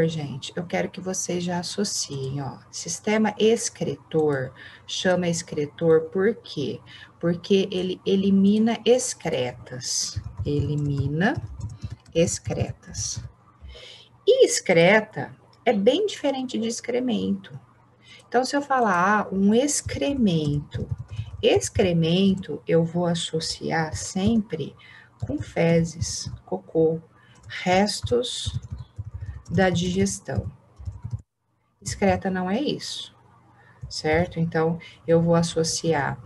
gente, eu quero que vocês já associem, ó. Sistema excretor, chama excretor por quê? Porque ele elimina excretas. Elimina excretas. E excreta é bem diferente de excremento. Então, se eu falar um excremento, excremento eu vou associar sempre com fezes, cocô, restos da digestão. Excreta não é isso, certo? Então, eu vou associar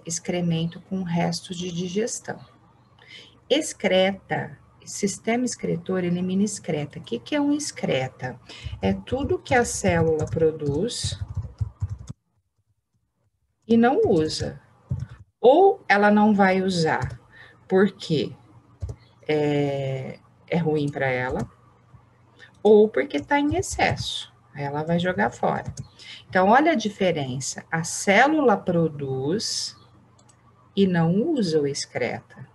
excremento com restos de digestão. Excreta, sistema excretor elimina excreta. O que é um excreta? É tudo que a célula produz e não usa. Ou ela não vai usar porque é ruim para ela, ou porque está em excesso. Aí ela vai jogar fora. Então, olha a diferença. A célula produz e não usa o excreta.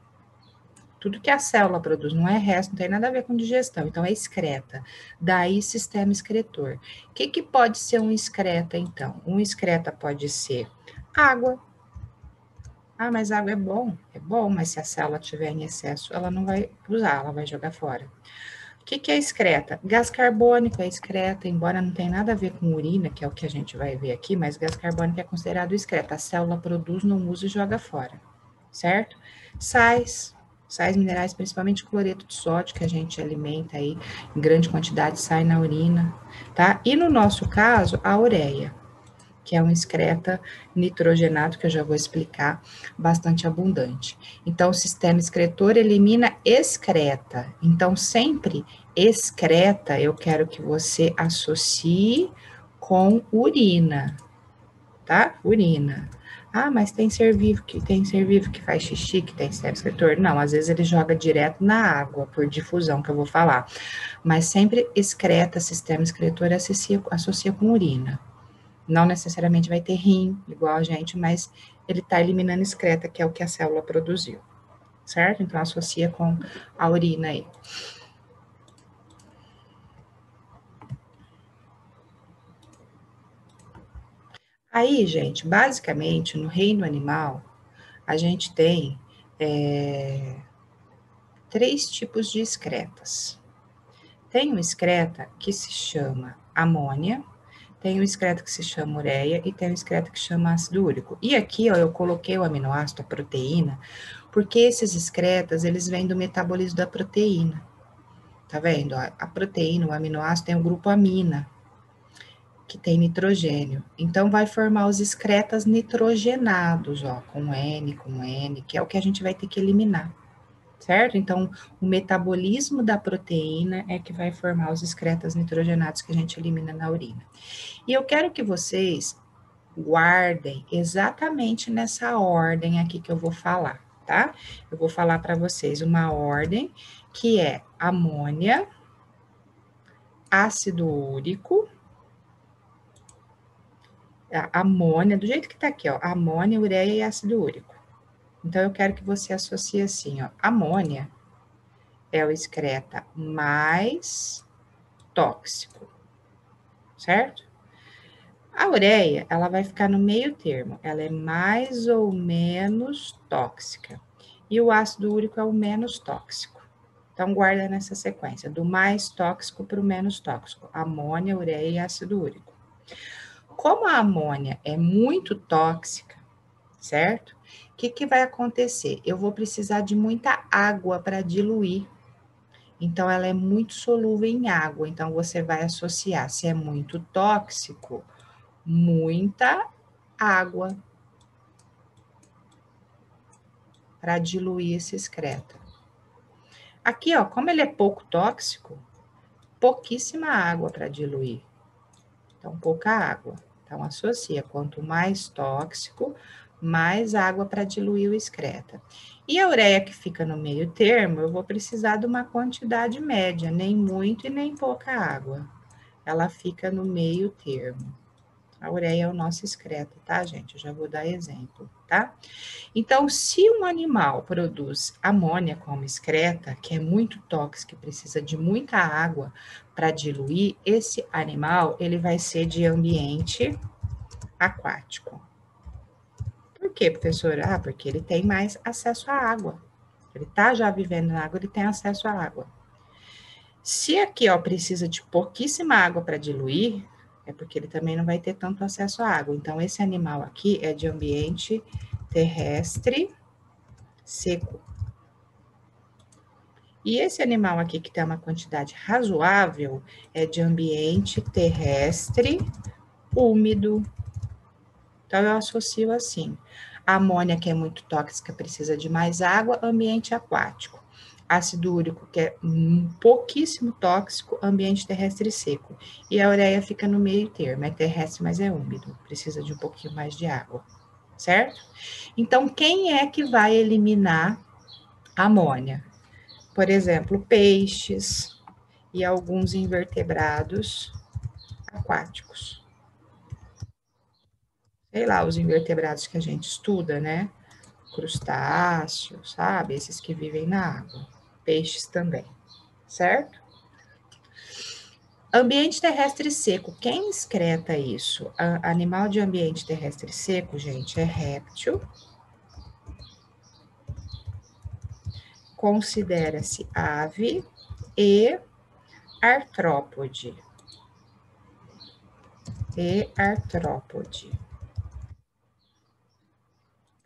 Tudo que a célula produz não é resto, não tem nada a ver com digestão, então é excreta. Daí, sistema excretor. O que pode ser um excreta, então? Um excreta pode ser água. Ah, mas água é bom, mas se a célula tiver em excesso, ela não vai usar, ela vai jogar fora. O que é excreta? Gás carbônico é excreta, embora não tenha nada a ver com urina, que é o que a gente vai ver aqui, mas gás carbônico é considerado excreta. A célula produz, não usa e joga fora, certo? Sais minerais, principalmente cloreto de sódio, que a gente alimenta aí em grande quantidade, sai na urina, tá? E no nosso caso, a ureia, que é um excreta nitrogenado, que eu já vou explicar, bastante abundante. Então, o sistema excretor elimina excreta. Então, sempre excreta, eu quero que você associe com urina, tá? Urina. Ah, mas tem ser vivo que faz xixi, que tem sistema excretor? Não, às vezes ele joga direto na água, por difusão, que eu vou falar. Mas sempre excreta, sistema excretor associa com urina. Não necessariamente vai ter rim, igual a gente, mas ele está eliminando excreta, que é o que a célula produziu, certo? Então, associa com a urina aí. Aí, gente, basicamente, no reino animal, a gente tem 3 tipos de excretas. Tem um excreta que se chama amônia, tem um excreta que se chama ureia e tem um excreta que chama ácido úrico. E aqui, ó, eu coloquei o aminoácido, a proteína, porque esses excretas, eles vêm do metabolismo da proteína. Tá vendo? A proteína, o aminoácido, tem o grupo amina, que tem nitrogênio. Então, vai formar os excretas nitrogenados, ó, com N, que é o que a gente vai ter que eliminar, certo? Então, o metabolismo da proteína é que vai formar os excretas nitrogenados que a gente elimina na urina. E eu quero que vocês guardem exatamente nessa ordem aqui que eu vou falar, tá? Eu vou falar para vocês uma ordem que é amônia, ácido úrico, amônia, do jeito que tá aqui, ó, amônia, ureia e ácido úrico. Então, eu quero que você associe assim, ó, amônia é o excreta mais tóxico, certo? A ureia, ela vai ficar no meio termo, ela é mais ou menos tóxica. E o ácido úrico é o menos tóxico. Então, guarda nessa sequência, do mais tóxico para o menos tóxico, amônia, ureia e ácido úrico. Como a amônia é muito tóxica, certo? O que vai acontecer? Eu vou precisar de muita água para diluir. Então, ela é muito solúvel em água. Então, você vai associar, se é muito tóxico, muita água para diluir esse excreta. Aqui, ó, como ele é pouco tóxico, pouquíssima água para diluir. Então, pouca água. Então, associa, quanto mais tóxico, mais água para diluir o excreta. E a ureia que fica no meio termo, eu vou precisar de uma quantidade média, nem muito e nem pouca água. Ela fica no meio termo. A ureia é o nosso excreto, tá, gente? Eu já vou dar exemplo, tá? Então, se um animal produz amônia como excreta, que é muito tóxico e precisa de muita água para diluir, esse animal, ele vai ser de ambiente aquático. Por quê, professora? Ah, porque ele tem mais acesso à água. Ele tá já vivendo na água, ele tem acesso à água. Se aqui, ó, precisa de pouquíssima água para diluir, é porque ele também não vai ter tanto acesso à água. Então, esse animal aqui é de ambiente terrestre seco. E esse animal aqui, que tem uma quantidade razoável, é de ambiente terrestre úmido. Então, eu associo assim. A amônia, que é muito tóxica, precisa de mais água, ambiente aquático. Ácido úrico, que é pouquíssimo tóxico, ambiente terrestre seco. E a ureia fica no meio termo, é terrestre, mas é úmido, precisa de um pouquinho mais de água, certo? Então, quem é que vai eliminar a amônia? Por exemplo, peixes e alguns invertebrados aquáticos. Sei lá, os invertebrados que a gente estuda, né? Crustáceos, sabe? Esses que vivem na água. Peixes também, certo? Ambiente terrestre seco. Quem excreta isso? Animal de ambiente terrestre seco, gente, é réptil. Considera-se ave e artrópode.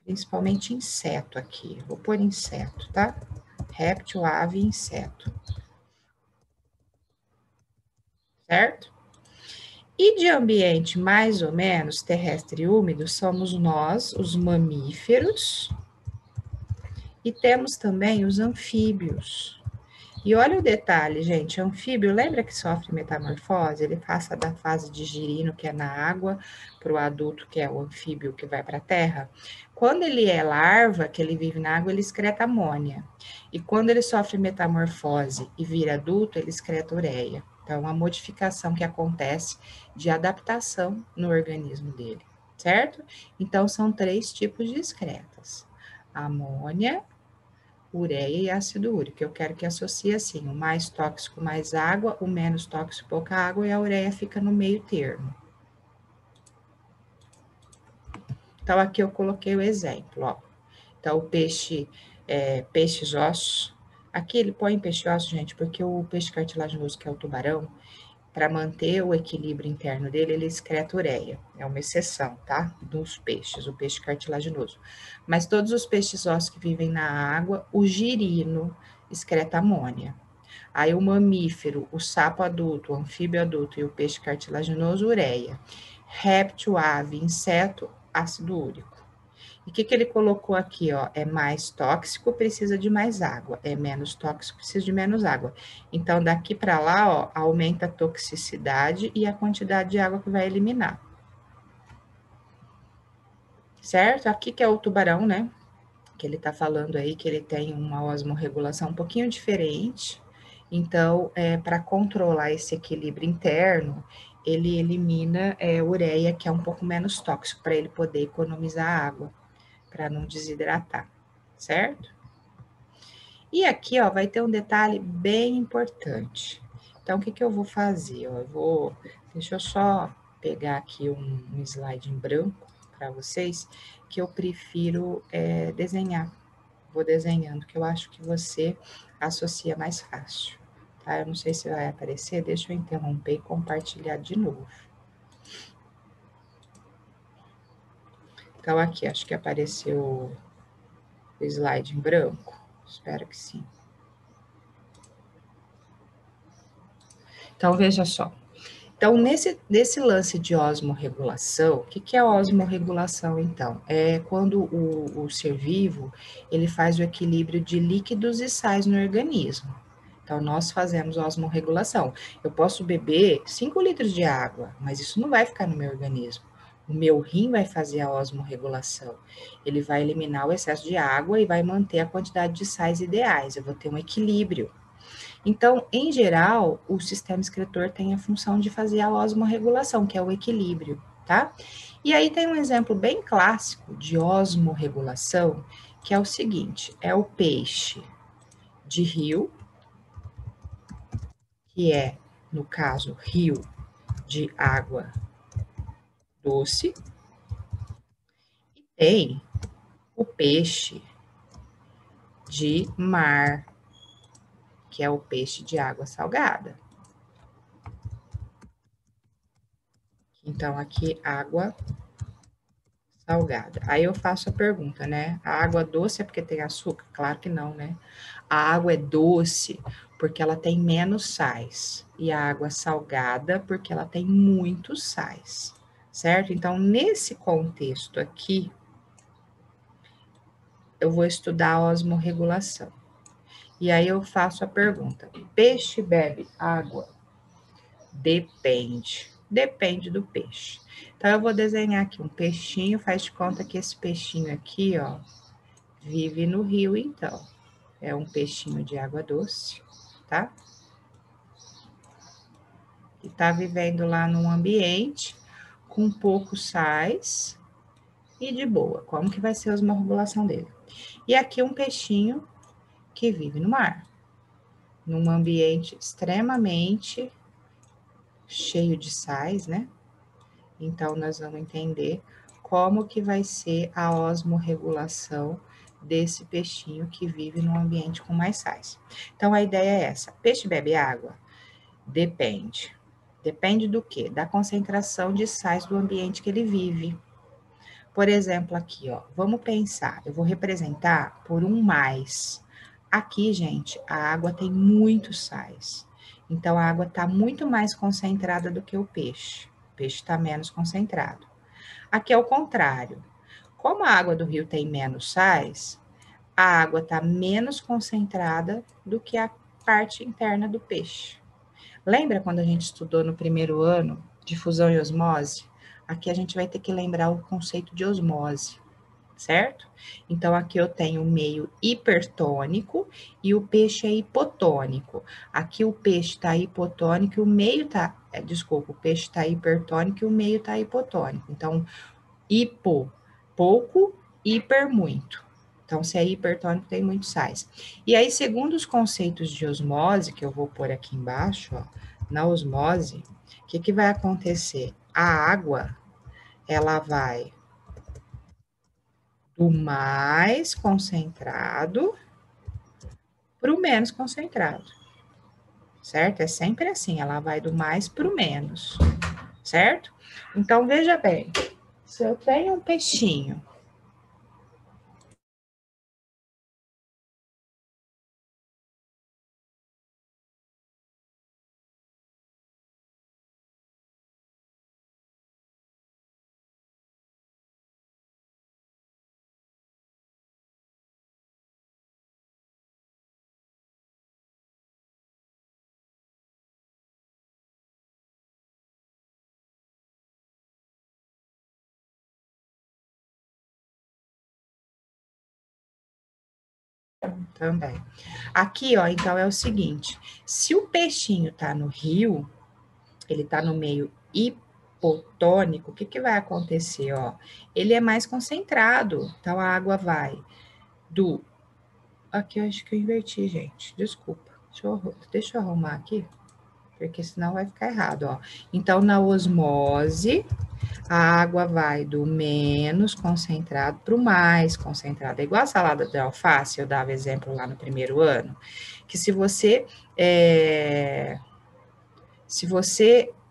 Principalmente inseto aqui. Vou pôr inseto, tá? Réptil, ave e inseto. Certo? E de ambiente mais ou menos terrestre e úmido somos nós, os mamíferos, e temos também os anfíbios. E olha o detalhe, gente, anfíbio, lembra que sofre metamorfose? Ele passa da fase de girino, que é na água, para o adulto, que é o anfíbio que vai para a terra. Quando ele é larva, que ele vive na água, ele excreta amônia. E quando ele sofre metamorfose e vira adulto, ele excreta ureia. Então, é uma modificação que acontece de adaptação no organismo dele, certo? Então, são 3 tipos de excretas: amônia, ureia e ácido úrico. Eu quero que associe assim, o mais tóxico mais água, o menos tóxico pouca água, e a ureia fica no meio termo. Então, aqui eu coloquei o exemplo, ó. Então, o peixe, peixes ossos. Aqui ele põe peixe osso, gente, porque o peixe cartilaginoso, que é o tubarão, para manter o equilíbrio interno dele, ele excreta ureia. É uma exceção, tá? Dos peixes, o peixe cartilaginoso. Mas todos os peixes ossos que vivem na água, o girino excreta amônia. Aí o mamífero, o sapo adulto, o anfíbio adulto e o peixe cartilaginoso, ureia. Réptil, ave, inseto, ácido úrico. E o que ele colocou aqui, ó? É mais tóxico, precisa de mais água. É menos tóxico, precisa de menos água. Então, daqui para lá, ó, aumenta a toxicidade e a quantidade de água que vai eliminar. Certo? Aqui que é o tubarão, né? Que ele tá falando aí que ele tem uma osmorregulação um pouquinho diferente. Então, para controlar esse equilíbrio interno, ele elimina ureia, que é um pouco menos tóxico, para ele poder economizar água, para não desidratar, certo? E aqui, ó, vai ter um detalhe bem importante. Então, o que eu vou fazer? Ó, deixa eu só pegar aqui um slide em branco para vocês, que eu prefiro desenhar. Vou desenhando, que eu acho que você associa mais fácil, tá? Eu não sei se vai aparecer, deixa eu interromper e compartilhar de novo. Então, aqui, acho que apareceu o slide em branco. Espero que sim. Então, veja só. Então, nesse lance de osmorregulação, o que é a osmorregulação, então? É quando o ser vivo, ele faz o equilíbrio de líquidos e sais no organismo. Então, nós fazemos osmorregulação. Eu posso beber 5 litros de água, mas isso não vai ficar no meu organismo. O meu rim vai fazer a osmorregulação. Ele vai eliminar o excesso de água e vai manter a quantidade de sais ideais. Eu vou ter um equilíbrio. Então, em geral, o sistema excretor tem a função de fazer a osmorregulação, que é o equilíbrio. tá? E aí tem um exemplo bem clássico de osmorregulação, que é o seguinte, é o peixe de rio, que é, no caso, rio de água doce, e tem o peixe de mar, que é o peixe de água salgada. Então, aqui, água salgada. Aí eu faço a pergunta, né? A água doce é porque tem açúcar? Claro que não, né? A água é doce porque ela tem menos sais. E a água salgada porque ela tem muitos sais, certo? Então, nesse contexto aqui, eu vou estudar a osmorregulação. E aí eu faço a pergunta: peixe bebe água? Depende. Depende do peixe. Então, eu vou desenhar aqui um peixinho, faz de conta que esse peixinho aqui, ó, vive no rio, então. É um peixinho de água doce, tá? E tá vivendo lá num ambiente com poucos sais e de boa. Como que vai ser a osmorregulação dele? E aqui um peixinho que vive no mar, num ambiente extremamente cheio de sais, né? Então, nós vamos entender como que vai ser a osmorregulação desse peixinho que vive num ambiente com mais sais. Então, a ideia é essa. Peixe bebe água? Depende. Depende do quê? Da concentração de sais do ambiente que ele vive. Por exemplo, aqui, ó, vamos pensar, eu vou representar por um mais. Aqui, gente, a água tem muitos sais. Então, a água está muito mais concentrada do que o peixe. O peixe está menos concentrado. Aqui é o contrário. Como a água do rio tem menos sais, a água está menos concentrada do que a parte interna do peixe. Lembra quando a gente estudou no primeiro ano de fusão e osmose? Aqui a gente vai ter que lembrar o conceito de osmose, certo? Então, aqui eu tenho o meio hipertônico e o peixe é hipotônico. Aqui o peixe está hipotônico e o meio está... desculpa, o peixe está hipertônico e o meio está hipotônico. Então, hipo, pouco, hiper, muito. Então, se é hipertônico, tem muitos sais. E aí, segundo os conceitos de osmose, que eu vou pôr aqui embaixo, ó, na osmose, o que, que vai acontecer? A água, ela vai do mais concentrado para o menos concentrado, certo? É sempre assim, ela vai do mais para o menos, certo? Então, veja bem, se eu tenho um peixinho também. Aqui, ó, então é o seguinte: se o peixinho tá no rio, ele tá no meio hipotônico, o que, que vai acontecer, ó? Ele é mais concentrado, então a água vai do. Aqui eu acho que eu inverti, gente. Desculpa. Deixa eu arrumar aqui, porque senão vai ficar errado, ó. Então, na osmose, a água vai do menos concentrado para o mais concentrado. É igual a salada de alface, eu dava exemplo lá no primeiro ano, que se você,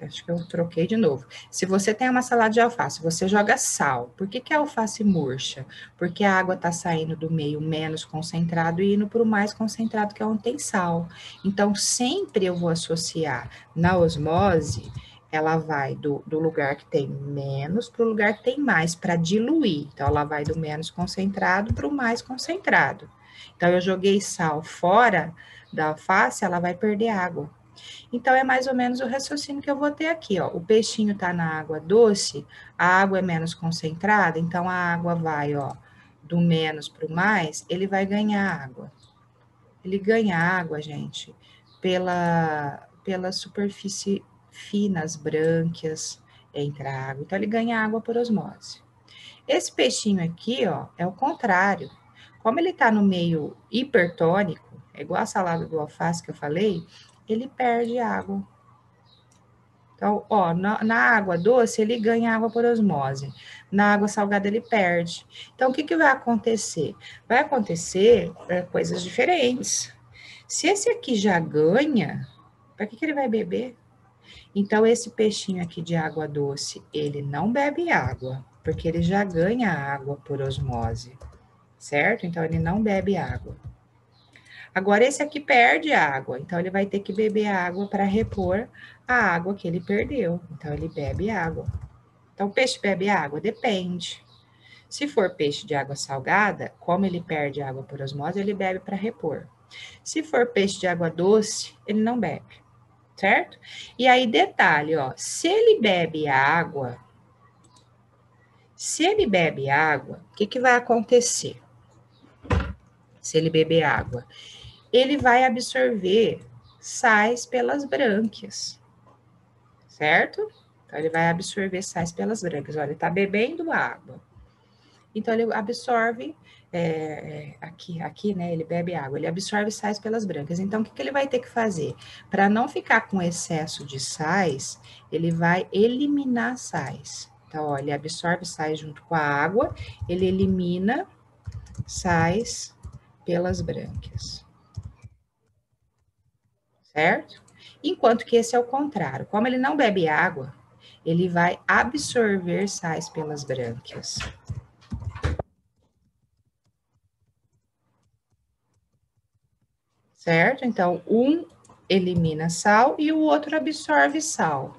acho que eu troquei de novo. Se você tem uma salada de alface, você joga sal. Por que que a alface murcha? Porque a água está saindo do meio menos concentrado e indo para o mais concentrado, que é onde tem sal. Então, sempre eu vou associar na osmose, ela vai do lugar que tem menos para o lugar que tem mais, para diluir. Então, ela vai do menos concentrado para o mais concentrado. Então, eu joguei sal fora da alface, ela vai perder água. Então, é mais ou menos o raciocínio que eu vou ter aqui, ó. O peixinho tá na água doce, a água é menos concentrada, então a água vai, ó, do menos para o mais, ele vai ganhar água. Ele ganha água, gente, pela superfície fina, as brânquias, entra água, então ele ganha água por osmose. Esse peixinho aqui, ó, é o contrário. Como ele está no meio hipertônico, é igual a salada do alface que eu falei, ele perde água. Então, ó, na água doce, ele ganha água por osmose. Na água salgada, ele perde. Então, o que, que vai acontecer? Vai acontecer coisas diferentes. Se esse aqui já ganha, para que, que ele vai beber? Então, esse peixinho aqui de água doce, ele não bebe água, porque ele já ganha água por osmose, certo? Então, ele não bebe água. Agora, esse aqui perde água, então ele vai ter que beber água para repor a água que ele perdeu. Então, ele bebe água. Então, o peixe bebe água? Depende. Se for peixe de água salgada, como ele perde água por osmose, ele bebe para repor. Se for peixe de água doce, ele não bebe, certo? E aí, detalhe, ó, se ele bebe água, o que, que vai acontecer? Se ele beber água, ele vai absorver sais pelas brânquias, certo? Então, ele vai absorver sais pelas brânquias. Olha, ele está bebendo água. Então, ele absorve, aqui, né, ele bebe água, ele absorve sais pelas brânquias. Então, o que, que ele vai ter que fazer? Para não ficar com excesso de sais, ele vai eliminar sais. Então, ó, ele absorve sais junto com a água, ele elimina sais pelas brânquias. Certo? Enquanto que esse é o contrário. Como ele não bebe água, ele vai absorver sais pelas brânquias. Certo? Então, um elimina sal e o outro absorve sal.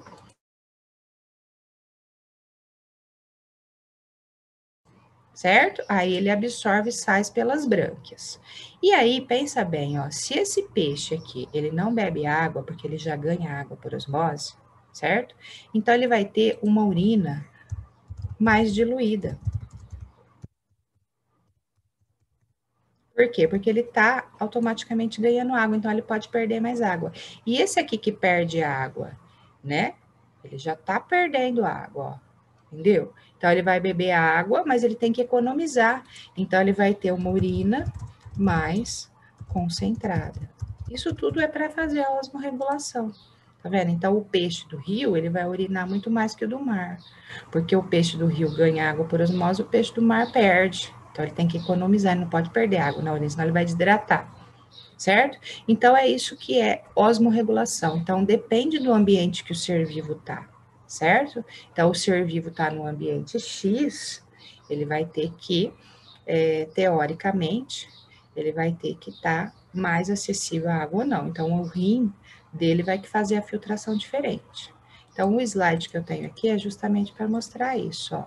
Certo? Aí ele absorve sais pelas brânquias. E aí, pensa bem, ó, se esse peixe aqui, ele não bebe água, porque ele já ganha água por osmose, certo? Então, ele vai ter uma urina mais diluída. Por quê? Porque ele está automaticamente ganhando água, então ele pode perder mais água. E esse aqui que perde água, né? Ele já está perdendo água, ó. Entendeu? Então ele vai beber água, mas ele tem que economizar. Então ele vai ter uma urina mais concentrada. Isso tudo é para fazer a osmorregulação. Tá vendo? Então o peixe do rio, ele vai urinar muito mais que o do mar. Porque o peixe do rio ganha água por osmose, o peixe do mar perde. Então, ele tem que economizar, ele não pode perder água na urina, senão ele vai desidratar, certo? Então, é isso que é osmorregulação. Então, depende do ambiente que o ser vivo tá, certo? Então, o ser vivo tá no ambiente X, ele vai ter que, teoricamente, ele vai ter que estar mais acessível à água ou não. Então, o rim dele vai fazer a filtração diferente. Então, o slide que eu tenho aqui é justamente para mostrar isso, ó.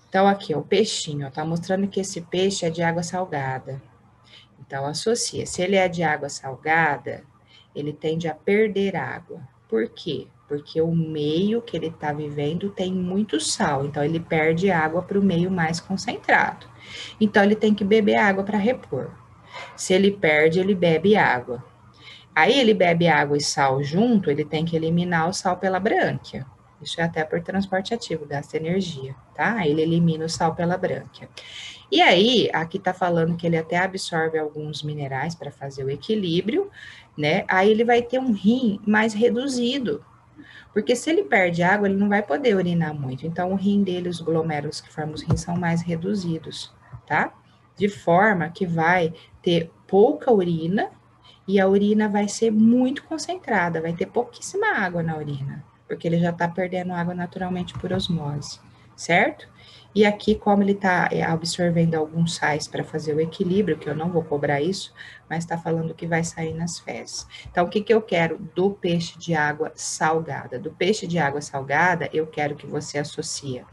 Então, aqui, ó, o peixinho, ó, tá mostrando que esse peixe é de água salgada. Então, associa. Se ele é de água salgada, ele tende a perder água. Por quê? Porque o meio que ele está vivendo tem muito sal. Então, ele perde água para o meio mais concentrado. Então, ele tem que beber água para repor. Se ele perde, ele bebe água. Aí, ele bebe água e sal junto, ele tem que eliminar o sal pela brânquia. Isso é até por transporte ativo, gasta energia, tá? Ele elimina o sal pela brânquia. E aí, aqui tá falando que ele até absorve alguns minerais para fazer o equilíbrio, né? Aí ele vai ter um rim mais reduzido, porque se ele perde água, ele não vai poder urinar muito. Então, o rim dele, os glomérulos que formam os rins são mais reduzidos, tá? De forma que vai ter pouca urina e a urina vai ser muito concentrada, vai ter pouquíssima água na urina, porque ele já está perdendo água naturalmente por osmose, certo? E aqui, como ele está absorvendo alguns sais para fazer o equilíbrio, que eu não vou cobrar isso, mas está falando que vai sair nas fezes. Então, o que, que eu quero do peixe de água salgada? Do peixe de água salgada, eu quero que você associe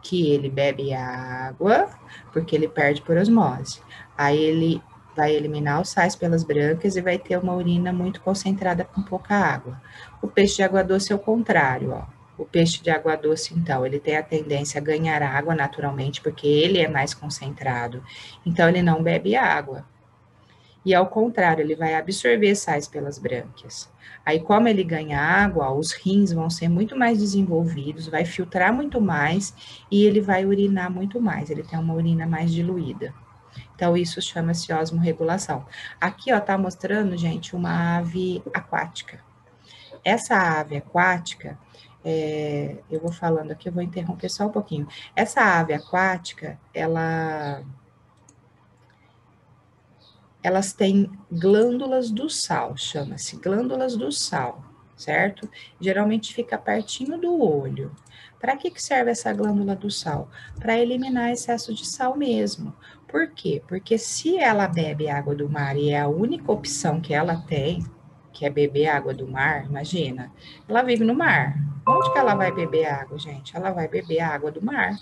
que ele bebe água, porque ele perde por osmose. Aí ele vai eliminar os sais pelas brânquias e vai ter uma urina muito concentrada com pouca água. O peixe de água doce é o contrário, ó. O peixe de água doce, então, ele tem a tendência a ganhar água naturalmente, porque ele é mais concentrado. Então, ele não bebe água. E ao contrário, ele vai absorver sais pelas brânquias. Aí, como ele ganha água, ó, os rins vão ser muito mais desenvolvidos, vai filtrar muito mais e ele vai urinar muito mais. Ele tem uma urina mais diluída. Então, isso chama-se osmorregulação. Aqui, ó, tá mostrando, gente, uma ave aquática. Essa ave aquática, eu vou falando aqui, eu vou interromper só um pouquinho. Essa ave aquática, elas têm glândulas do sal, chama-se glândulas do sal, certo? Geralmente fica pertinho do olho. Para que serve essa glândula do sal? Para eliminar excesso de sal mesmo. Por quê? Porque se ela bebe água do mar e é a única opção que ela tem, que é beber água do mar, imagina, ela vive no mar. Onde que ela vai beber água, gente? Ela vai beber a água do mar.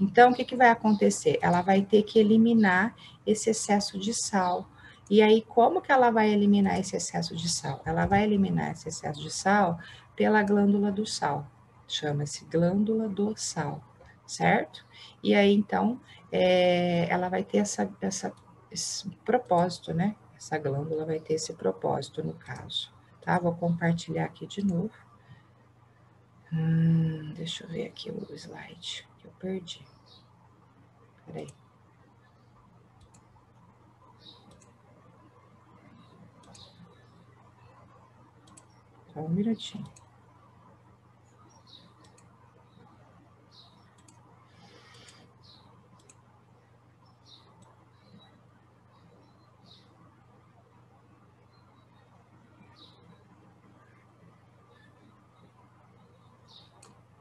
Então, o que vai acontecer? Ela vai ter que eliminar esse excesso de sal. E aí, como que ela vai eliminar esse excesso de sal? Ela vai eliminar esse excesso de sal pela glândula do sal. Chama-se glândula do sal, certo? E aí, então, ela vai ter esse propósito, né? Essa glândula vai ter esse propósito, no caso. Tá? Vou compartilhar aqui de novo. Deixa eu ver aqui o slide que eu perdi. Peraí. Só um minutinho.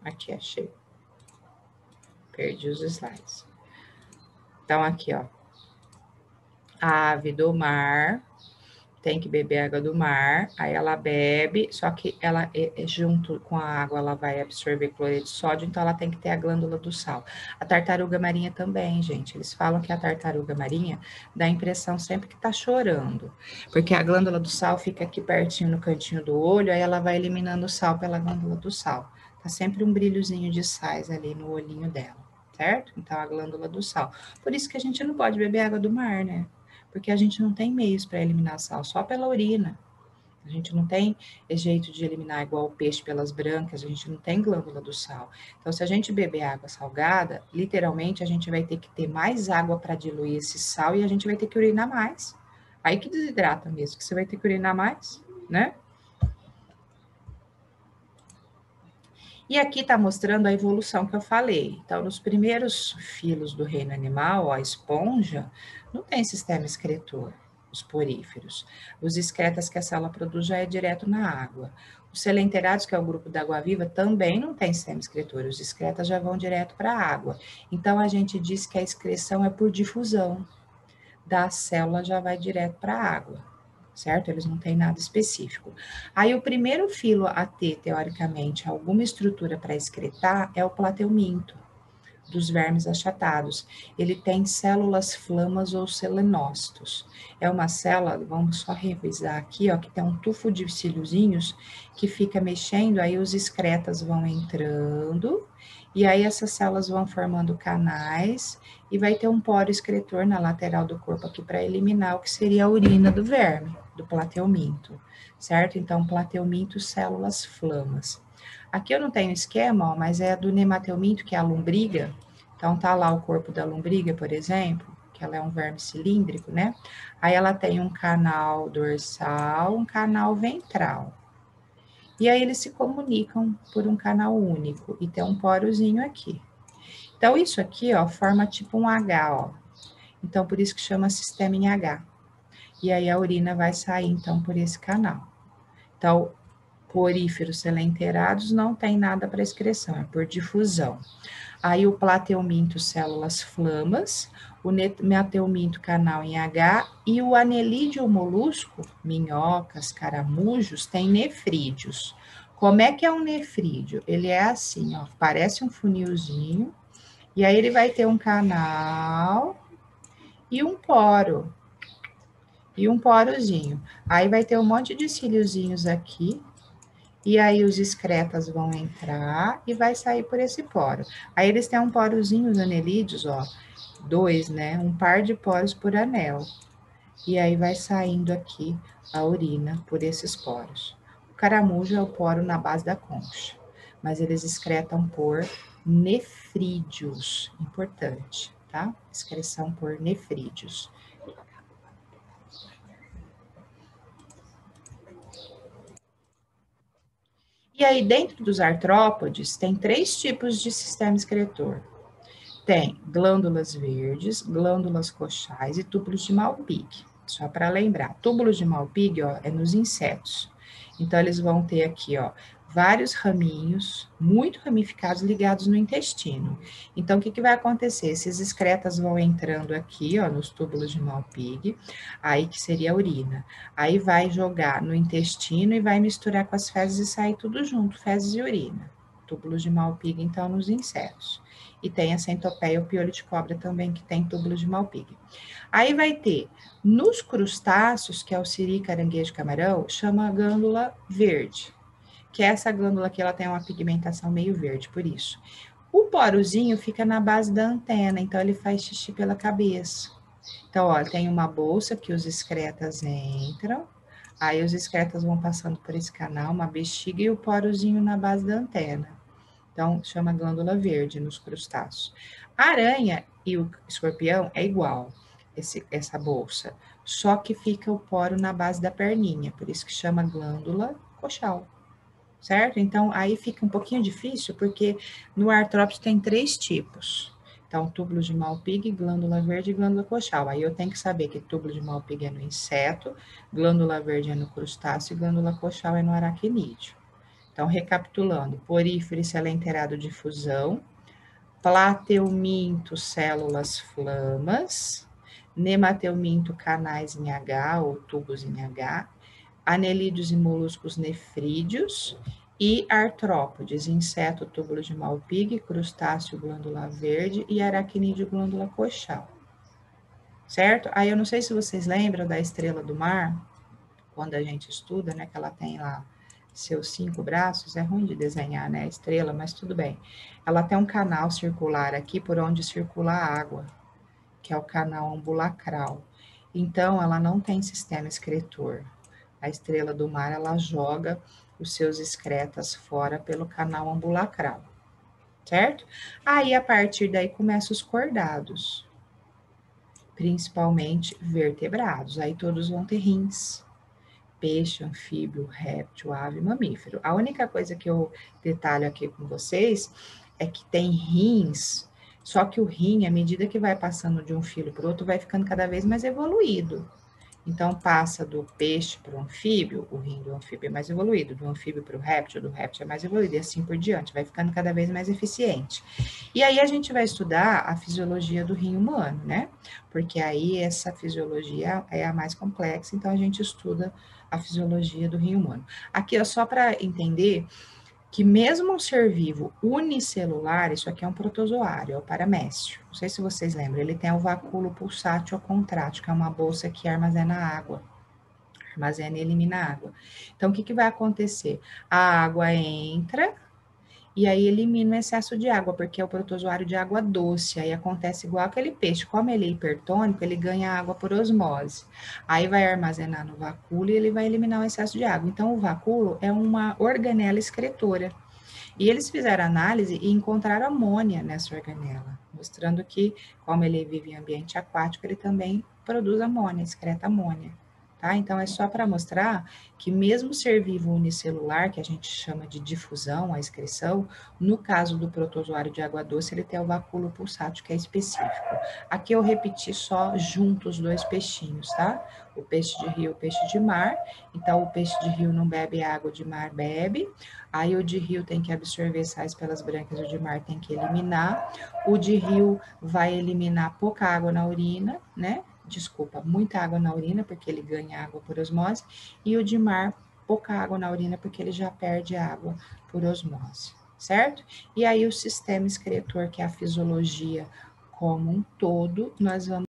Aqui, achei. Perdi os slides. Então, aqui, ó. A ave do mar tem que beber água do mar, aí ela bebe, só que ela, junto com a água, ela vai absorver cloreto de sódio, então ela tem que ter a glândula do sal. A tartaruga marinha também, gente. Eles falam que a tartaruga marinha dá a impressão sempre que tá chorando, porque a glândula do sal fica aqui pertinho no cantinho do olho, aí ela vai eliminando o sal pela glândula do sal. Tá sempre um brilhozinho de sais ali no olhinho dela, certo? Então, a glândula do sal. Por isso que a gente não pode beber água do mar, né? Porque a gente não tem meios para eliminar sal, só pela urina. A gente não tem jeito de eliminar igual o peixe pelas brancas, a gente não tem glândula do sal. Então, se a gente beber água salgada, literalmente a gente vai ter que ter mais água para diluir esse sal e a gente vai ter que urinar mais. Aí que desidrata mesmo, que você vai ter que urinar mais, né? E aqui está mostrando a evolução que eu falei. Então, nos primeiros filos do reino animal, ó, a esponja, não tem sistema excretor, os poríferos. Os excretas que a célula produz já é direto na água. Os selenterados, que é o grupo da água-viva, também não tem sistema excretor, os excretas já vão direto para a água. Então, a gente diz que a excreção é por difusão, da célula já vai direto para a água, certo? Eles não têm nada específico. Aí o primeiro filo a ter, teoricamente, alguma estrutura para excretar é o plateuminto, dos vermes achatados. Ele tem células flamas ou selenócitos. É uma célula, vamos só revisar aqui, ó, que tem um tufo de ciliozinhos que fica mexendo, aí os excretas vão entrando, e aí essas células vão formando canais, e vai ter um poro excretor na lateral do corpo aqui para eliminar o que seria a urina do verme, do plateuminto, certo? Então, plateuminto, células flamas. Aqui eu não tenho esquema, ó, mas é do nemateuminto, que é a lombriga. Então, tá lá o corpo da lombriga, por exemplo, que ela é um verme cilíndrico, né? Aí ela tem um canal dorsal, um canal ventral. E aí eles se comunicam por um canal único e tem um porozinho aqui. Então, isso aqui, ó, forma tipo um H, ó. Então, por isso que chama sistema em H. E aí a urina vai sair, então, por esse canal. Então, poríferos selenterados não tem nada para excreção, é por difusão. Aí o plateuminto, células flamas, o meateuminto, canal em H, e o anelídeo molusco, minhocas, caramujos, tem nefrídeos. Como é que é um nefrídeo? Ele é assim, ó, parece um funilzinho, e aí ele vai ter um canal e um poro. E um porozinho. Aí vai ter um monte de ciliozinhos aqui, e aí os excretas vão entrar e vai sair por esse poro. Aí eles têm um porozinho, os anelídeos, ó, dois, né? Um par de poros por anel. e aí vai saindo aqui a urina por esses poros. O caramujo é o poro na base da concha, mas eles excretam por nefrídeos, importante, tá? Excreção por nefrídeos. E aí, dentro dos artrópodes, tem 3 tipos de sistema excretor. Tem glândulas verdes, glândulas coxais e túbulos de Malpighi. Só para lembrar, túbulos de Malpighi, ó, é nos insetos. Então, eles vão ter aqui, ó, vários raminhos, muito ramificados, ligados no intestino. Então, o que, que vai acontecer? Esses excretas vão entrando aqui, ó, nos túbulos de Malpighi, aí que seria a urina. Aí vai jogar no intestino e vai misturar com as fezes e sair tudo junto, fezes e urina. Túbulos de Malpighi, então, nos insetos. E tem a centopeia, o piolho de cobra também, que tem túbulos de Malpighi. Aí vai ter, nos crustáceos, que é o siri, caranguejo, camarão, chama a glândula verde, que essa glândula aqui, ela tem uma pigmentação meio verde, por isso. O porozinho fica na base da antena, então ele faz xixi pela cabeça. Então, ó, tem uma bolsa que os excretas entram, aí os excretas vão passando por esse canal, uma bexiga e o porozinho na base da antena. Então, chama glândula verde nos crustáceos. A aranha e o escorpião é igual, essa bolsa, só que fica o poro na base da perninha, por isso que chama glândula coxal, certo? Então, aí fica um pouquinho difícil, porque no artrópode tem 3 tipos. Então, túbulo de Malpighi, glândula verde e glândula coxal. Aí eu tenho que saber que túbulo de Malpighi é no inseto, glândula verde é no crustáceo e glândula coxal é no aracnídeo. Então, recapitulando, porífero e celenterado de fusão, plateuminto, células flamas, nemateuminto, canais em H ou tubos em H, anelídeos e moluscos nefrídeos e artrópodes, inseto, túbulo de Malpighi, crustáceo, glândula verde e aracnídeo, glândula coxal. Certo? Aí eu não sei se vocês lembram da estrela do mar, quando a gente estuda, né, que ela tem lá seus 5 braços, é ruim de desenhar, né, a estrela, mas tudo bem. Ela tem um canal circular aqui por onde circula a água, que é o canal ambulacral. Então, ela não tem sistema excretor. A estrela do mar, ela joga os seus excretas fora pelo canal ambulacral, certo? Aí, a partir daí, começam os cordados, principalmente vertebrados. Aí, todos vão ter rins. Peixe, anfíbio, réptil, ave, mamífero. A única coisa que eu detalho aqui com vocês é que tem rins, só que o rim, à medida que vai passando de um filo para o outro, vai ficando cada vez mais evoluído. Então, passa do peixe para o anfíbio, o rim do anfíbio é mais evoluído, do anfíbio para o réptil, do réptil é mais evoluído, e assim por diante, vai ficando cada vez mais eficiente. E aí a gente vai estudar a fisiologia do rim humano, né? Porque aí essa fisiologia é a mais complexa, então a gente estuda a fisiologia do rim humano. Aqui, ó, só para entender que mesmo um ser vivo unicelular, isso aqui é um protozoário, é o paramécio. Não sei se vocês lembram, ele tem o vacúolo pulsátil ou contrátil, que é uma bolsa que armazena água. Armazena e elimina água. Então, o que, que vai acontecer? A água entra e aí elimina o excesso de água, porque é o protozoário de água doce. Aí acontece igual aquele peixe, como ele é hipertônico, ele ganha água por osmose. Aí vai armazenar no vacúolo e ele vai eliminar o excesso de água. Então, o vacúolo é uma organela excretora. E eles fizeram análise e encontraram amônia nessa organela, mostrando que, como ele vive em ambiente aquático, ele também produz amônia, excreta amônia. Tá? Então, é só para mostrar que mesmo ser vivo unicelular, que a gente chama de difusão, a excreção, no caso do protozoário de água doce, ele tem o vacúolo pulsátil, que é específico. Aqui eu repeti só junto os 2 peixinhos, tá? O peixe de rio e o peixe de mar. Então, o peixe de rio não bebe água, de mar bebe. Aí, o de rio tem que absorver sais pelas brancas, o de mar tem que eliminar. O de rio vai eliminar pouca água na urina, né? Desculpa, muita água na urina, porque ele ganha água por osmose, e o de mar, pouca água na urina, porque ele já perde água por osmose, certo? E aí o sistema excretor, que é a fisiologia como um todo, nós vamos